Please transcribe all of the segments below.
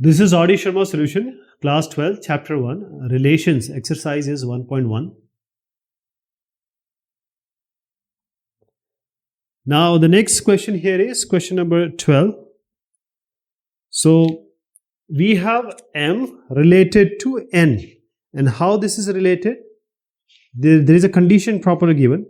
This is Adi Sharma solution, class 12, chapter 1, relations, exercise is 1.1. Now, the next question here is question number 12. So, we have M related to N. And how this is related? There is a condition properly given.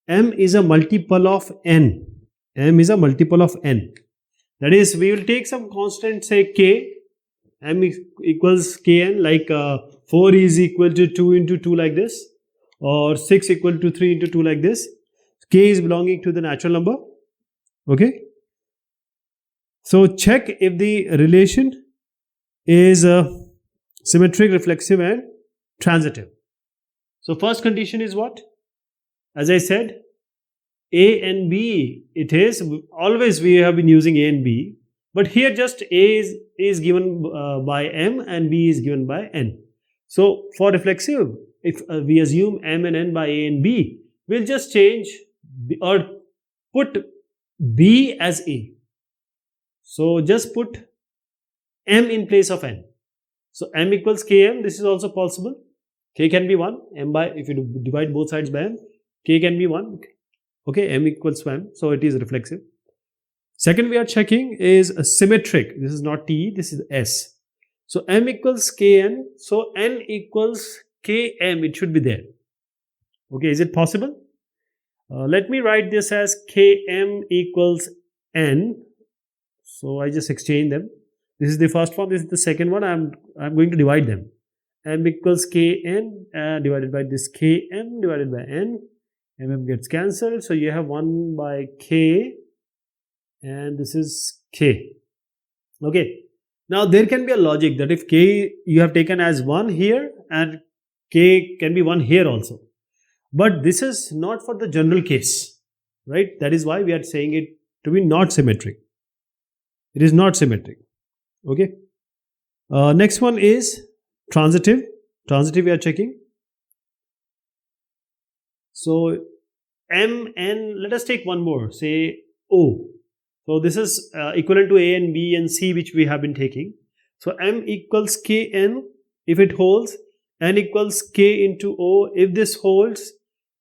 M is a multiple of N. M is a multiple of N. That is, we will take some constant, say K. M equals Kn, like 4 is equal to 2 into 2 like this. Or 6 equal to 3 into 2 like this. K is belonging to the natural number. Okay. So check if the relation is symmetric, reflexive and transitive. So first condition is what? As I said, A and B, it is always we have been using A and B, but here just A is given by M and B is given by N. So for reflexive, if we assume M and N by A and B, we'll just change or put B as A. So just put M in place of N. So M equals Km, this is also possible. K can be 1, M by, if you divide both sides by M, K can be 1. Okay, M equals to M, so it is reflexive. Second we are checking is symmetric. This is not T, this is S. So M equals Kn, so N equals Km, it should be there. Okay, is it possible? Let me write this as Km equals N. So I just exchange them. This is the first one, this is the second one. I'm going to divide them. M equals Kn divided by this Km divided by N. Mm gets cancelled. So you have 1 by K and this is K. Okay. Now there can be a logic that if K you have taken as 1 here and K can be 1 here also. But this is not for the general case, right? That is why we are saying it to be not symmetric. It is not symmetric. Okay. Next one is transitive. Transitive we are checking. So M, N, let us take one more, say O. So this is equivalent to A and B and C which we have been taking. So M equals Kn if it holds, N equals K into O if this holds,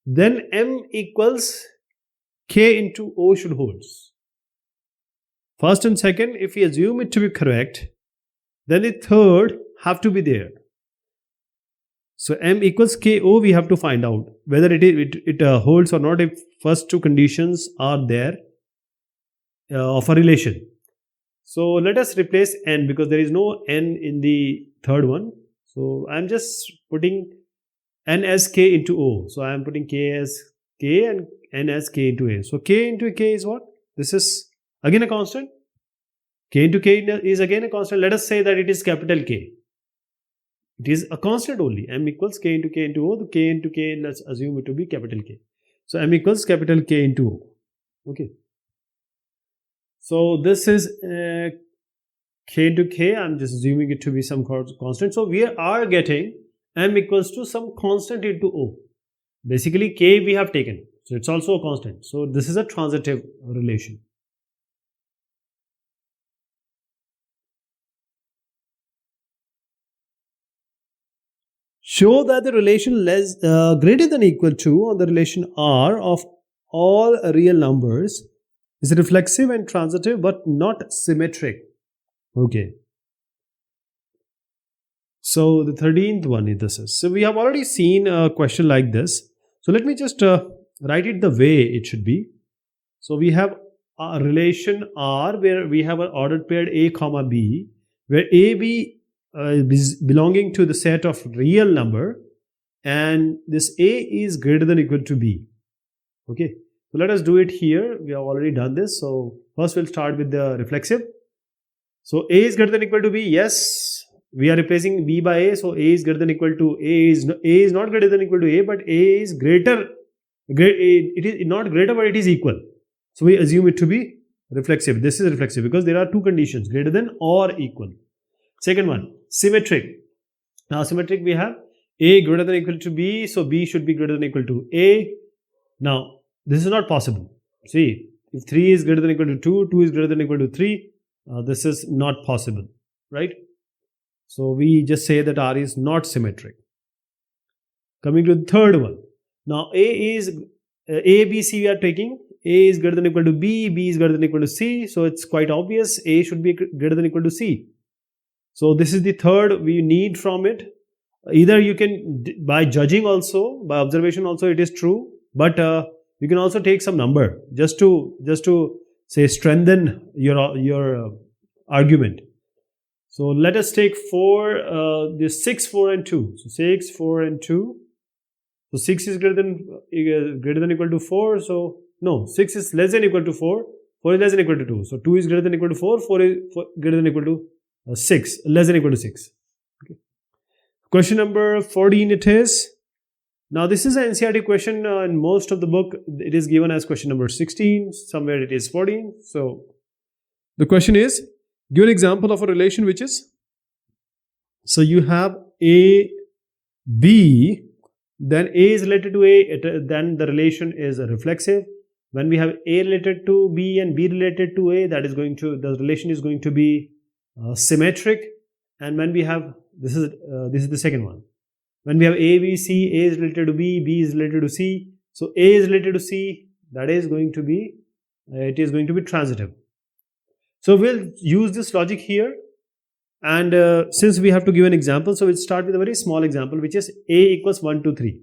then M equals K into O should holds. First and second, if we assume it to be correct, then the third have to be there. So M equals KO, we have to find out whether it holds or not if first two conditions are there of a relation. So let us replace N because there is no N in the third one. So I am just putting N as K into O. So I am putting K as K and N as K into A. So K into K is what? This is again a constant. K into K is again a constant. Let us say that it is capital K. It is a constant only. M equals K into O. The K into K, let's assume it to be capital K. So M equals capital K into O. Okay. So this is K into K. I'm just assuming it to be some constant. So we are getting M equals to some constant into O. Basically K we have taken. So it's also a constant. So this is a transitive relation. Show that the relation greater than equal to on the relation R of all real numbers is reflexive and transitive but not symmetric. Okay. So the 13th one is this. So we have already seen a question like this. So let me just write it the way it should be. So we have a relation R where we have an ordered pair A comma B, where A, B is belonging to the set of real number and this A is greater than or equal to B. Okay. So let us do it here. We have already done this. So first we'll start with the reflexive. So A is greater than or equal to B. Yes. We are replacing B by A. So A is greater than or equal to A is not greater than or equal to A, but A is greater. It is not greater, but it is equal. So we assume it to be reflexive. This is reflexive because there are two conditions, greater than or equal. Second one, symmetric. Now symmetric we have A greater than or equal to B. So B should be greater than or equal to A. Now this is not possible. See, if 3 is greater than or equal to 2, 2 is greater than or equal to 3, this is not possible. right? So we just say that R is not symmetric. Coming to the third one. Now A, B, C we are taking. A is greater than or equal to B, B is greater than or equal to C. So it's quite obvious A should be greater than or equal to C. So this is the third we need from it. Either you can, by judging also, by observation also it is true, but you can also take some number just to say strengthen your argument. So let us take this 6, 4 and 2. So 6, 4 and 2. So 6 is greater than or equal to 4. So no, 6 is less than or equal to 4. 4 is less than or equal to 2. So 2 is greater than or equal to 4. 4 is greater than or equal to 6. Less than or equal to 6. Okay. Question number 14 it is. Now this is an NCERT question. In most of the book it is given as question number 16. Somewhere it is 14. So the question is, give an example of a relation which is, so you have A, B, then A is related to A, then the relation is reflexive. When we have A related to B and B related to A, the relation is going to be symmetric. And when we have, this is the second one. When we have A, B, C, A is related to B, B is related to C. So A is related to C, that is going to be, it is going to be transitive. So we'll use this logic here, and since we have to give an example, so we'll start with a very small example, which is A equals 1, 2, 3.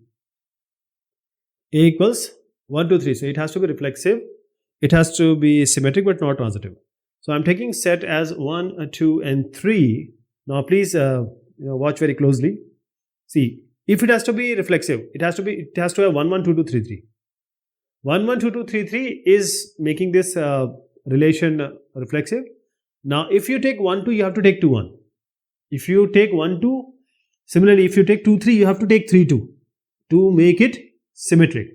A equals 1, 2, 3. So it has to be reflexive, it has to be symmetric but not transitive. So I'm taking set as 1, 2 and 3. Now please watch very closely. See, if it has to be reflexive, it has to have 1, 1, 2, 2, 3, 3. 1, 1, 2, 2, 3, 3 is making this relation reflexive. Now if you take 1, 2, you have to take 2, 1. If you take 1, 2, similarly if you take 2, 3, you have to take 3, 2 to make it symmetric.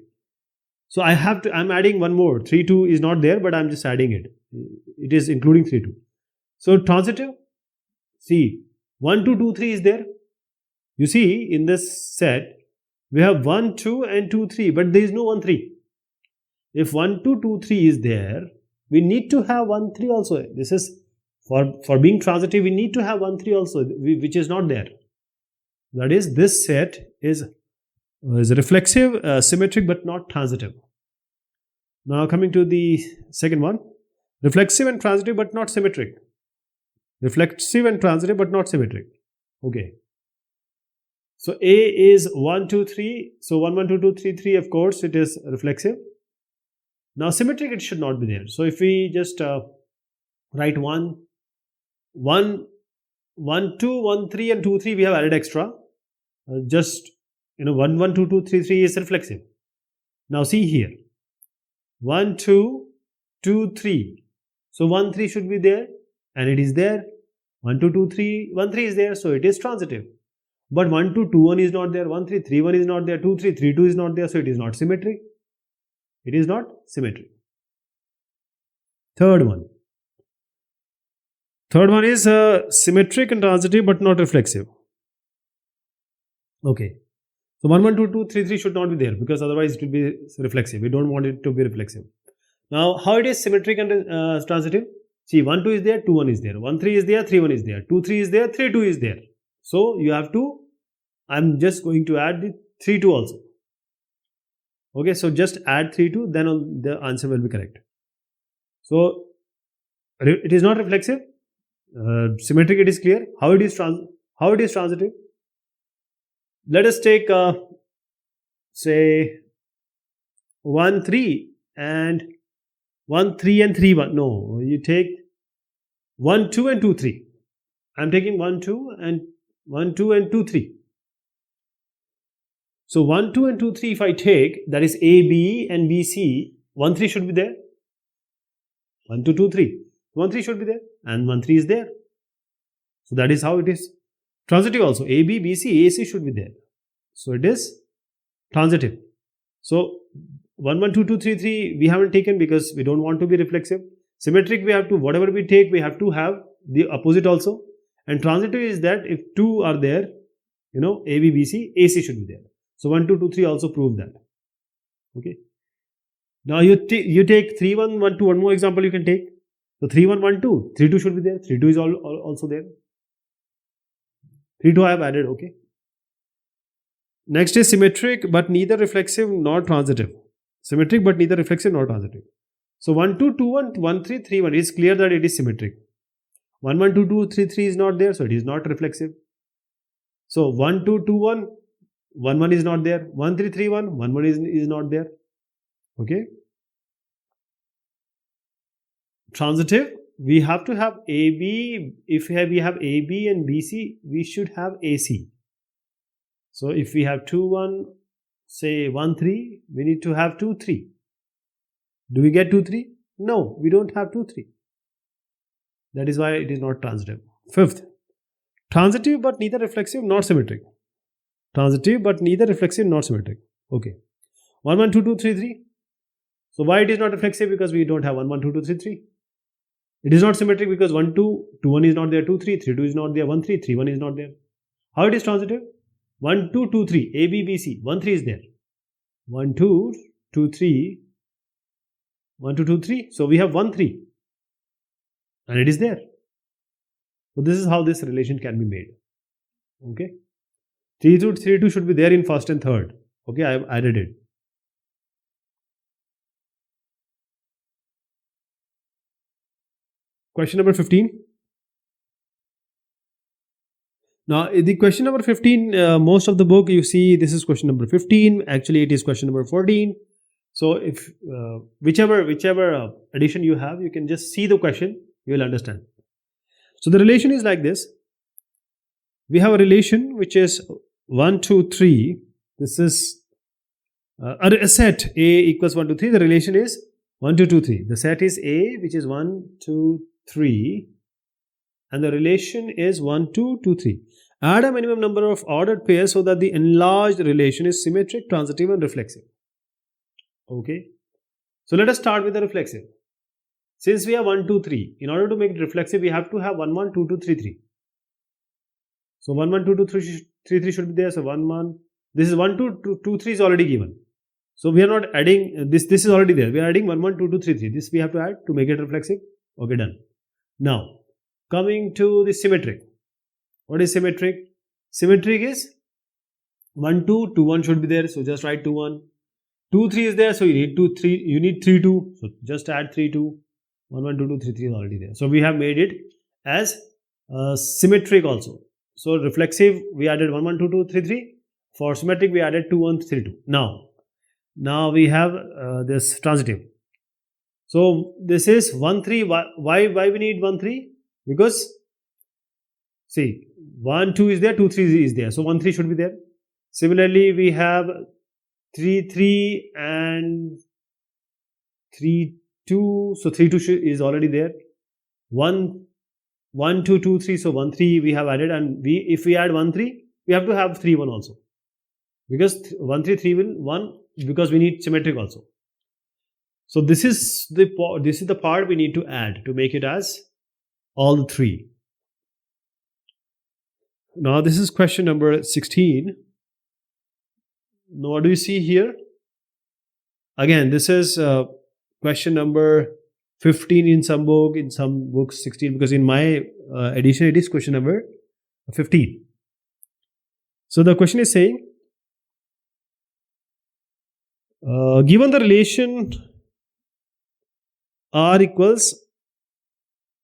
So I'm adding one more. 3, 2 is not there, but I'm just adding it. It is including 3, 2. So transitive, see, 1, 2, 2, 3 is there. You see, in this set, we have 1, 2 and 2, 3, but there is no 1, 3. If 1, 2, 2, 3 is there, we need to have 1, 3 also. This is, for being transitive, we need to have 1, 3 also, which is not there. That is, this set is reflexive, symmetric, but not transitive. Now coming to the second one. Reflexive and transitive, but not symmetric. Reflexive and transitive, but not symmetric. Okay. So A is 1, 2, 3. So 1, 1, 2, 2, 3, 3, of course, it is reflexive. Now symmetric, it should not be there. So if we just write 1, 2, 1, 3 and 2, 3, we have added extra. 1, 1, 2, 2, 3, 3 is reflexive. Now see here. 1, 2, 2, 3. So 1, 3 should be there, and it is there. 1, 2, 2, 3, 1, 3 is there, so it is transitive. But 1, 2, 2, 1 is not there, 1, 3, 3, 1 is not there, 2, 3, 3, 2 is not there, so it is not symmetric. It is not symmetric. Third one. Third one is symmetric and transitive but not reflexive. Okay. So 1, 1, 2, 2, 3, 3 should not be there because otherwise it will be reflexive. We don't want it to be reflexive. Now, how it is symmetric and transitive? See, 1, 2 is there, 2, 1 is there. 1, 3 is there, 3, 1 is there. 2, 3 is there, 3, 2 is there. So, you have to, I'm just going to add the 3, 2 also. Okay, so just add 3, 2, then the answer will be correct. So, it is not reflexive. Symmetric, it is clear. How it is transitive? Let us take, say, 1, 3 and 1, 3 and 3, 1. No, you take 1, 2 and 2, 3. I'm taking 1, 2 and 1, 2 and 2, 3. So 1, 2 and 2, 3 if I take, that is A, B and B, C, 1, 3 should be there. 1, 2, 2, 3. 1, 3 should be there and 1, 3 is there. So that is how it is. Transitive also, A, B, B, C, A, C should be there. So it is transitive. So 1, 1, 2, 2, 3, 3 we haven't taken because we don't want to be reflexive. Symmetric, we have to, whatever we take, we have to have the opposite also. And transitive is that if 2 are there, A, B, B, C, A, C should be there. So 1, 2, 2, 3 also prove that. Okay. Now you take 3, 1, 1, 2, one more example you can take. So 3, 1, 1, 2, 3, 2 should be there. 3, 2 is also there. 3, 2 I have added, okay. Next is symmetric but neither reflexive nor transitive. Symmetric but neither reflexive nor transitive. So 1, 2, 2, 1, 1, 3, 3, 1. It is clear that it is symmetric. 1, 1, 2, 2, 3, 3 is not there, so it is not reflexive. So 1, 2, 2, 1, 1, 1 is not there. 1, 3, 3, 1, 1, 1 is not there. Okay. Transitive, we have to have AB. If we have AB and BC, we should have AC. So if we have 2, 1, say 1, 3, we need to have 2, 3. Do we get 2, 3? No, we don't have 2, 3. That is why it is not transitive. Fifth, transitive but neither reflexive nor symmetric. Transitive but neither reflexive nor symmetric. Okay. 1, 1, 2, 2, 3, 3. So why it is not reflexive? Because we don't have 1, 1, 2, 2, 3, 3. It is not symmetric because 1, 2, 2, 1 is not there, 2, 3, 3, 2 is not there, 1, 3, 3, 1 is not there. How it is transitive? 1, 2, 2, 3, A, B, B, C, 1, 3 is there. 1, 2, 2, 3, 1, 2, 2, 3. So we have 1, 3. And it is there. So this is how this relation can be made. Okay. 3, 2, 3, 2 should be there in first and third. Okay, I have added it. Question number 15. Now, the question number 15, most of the book you see this is question number 15. Actually, it is question number 14. So, if whichever edition you have, you can just see the question, you will understand. So, the relation is like this. We have a relation which is 1, 2, 3. This is a set A equals 1, 2, 3. The relation is 1, 2, 2, 3. The set is A, which is 1, 2, 3. And the relation is 1, 2, 2, 3. Add a minimum number of ordered pairs so that the enlarged relation is symmetric, transitive, and reflexive. Okay. So let us start with the reflexive. Since we have 1, 2, 3, in order to make it reflexive, we have to have 1, 1, 2, 2, 3, 3. So 1, 1, 2, 2, 3, 3, 3 should be there. So 1, 1. This is 1, 2, 2, 3 is already given. So we are not adding this. This is already there. We are adding 1, 1, 2, 2, 3, 3. This we have to add to make it reflexive. Okay, done. Now, coming to the symmetric. What is symmetric? Symmetric is 1, 2, 2, 1 should be there. So just write 2, 1. 2, 3 is there. So you need 2, 3. You need 3, 2. So just add 3, 2. 1, 1, 2, 2, 3, 3 is already there. So we have made it as symmetric also. So reflexive, we added 1, 1, 2, 2, 3, 3. For symmetric, we added 2, 1, 3, 2. Now we have this transitive. So this is 1, 3. Why we need 1, 3? Because see, 1, 2 is there, 2, 3 is there. So 1, 3 should be there. Similarly, we have 3, 3 and 3, 2. So 3, 2 is already there. 1, 1, 2, 2, 3. So 1, 3 we have added, and if we add 1, 3, we have to have 3, 1 also. Because 1, 3, 3 will 1, because we need symmetric also. So this is the part we need to add to make it as all the 3. Now this is question number 16. Now what do you see here? Again, this is question number 15 in some book, in some books 16, because in my edition it is question number 15. So the question is saying, given the relation R equals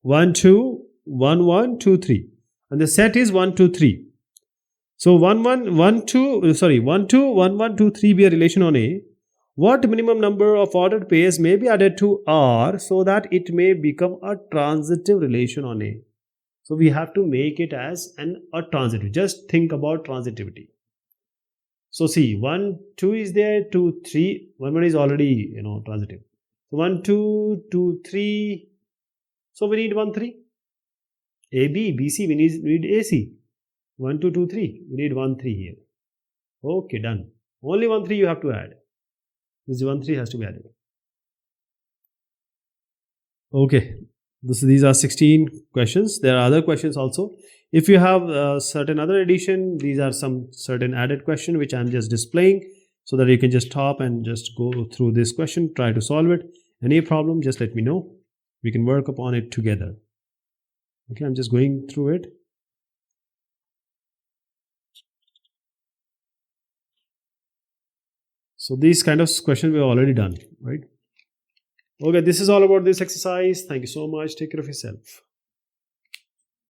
1, 2, 1, 1, 2, 3. And the set is 1, 2, 3. So 1, 1, 1, 2, 1, 1, 2, 3 be a relation on A. What minimum number of ordered pairs may be added to R so that it may become a transitive relation on A? So we have to make it as a transitive. Just think about transitivity. So see, 1, 2 is there, 2, 3, 1, 1 is already, transitive. So 1, 2, 2, 3. So we need 1, 3. AB, BC, we need AC. 1, 2, 2, 3. We need 1, 3 here. Okay, done. Only 1, 3 you have to add. This 1, 3 has to be added. Okay. These are 16 questions. There are other questions also. If you have certain other edition, these are some certain added question which I am just displaying so that you can just stop and just go through this question, try to solve it. Any problem, just let me know. We can work upon it together. Okay, I'm just going through it. So these kind of questions we have already done, right? Okay, this is all about this exercise. Thank you so much. Take care of yourself.